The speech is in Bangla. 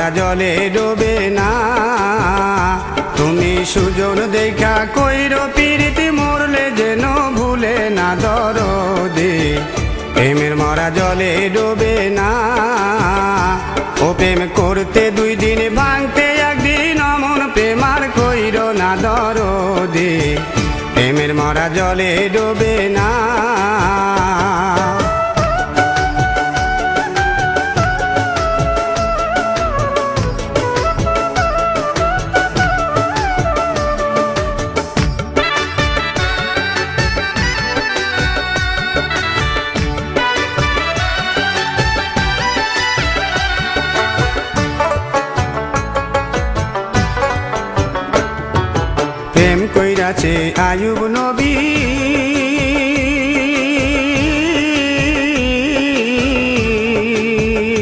মরা জলে ডোবে না। তুমি সুজন দেখা কইরো প্রীতি মরলে যেন ভুলে না দরদে। প্রেমের মরা জলে ডোবে না। ও প্রেম করতে 2 দিন ভাঙতে 1 দিন অমন প্রেমার কইরো না দরদে। প্রেমের মরা জলে ডোবে না। প্রেম কইরাছে আয়ুব নবী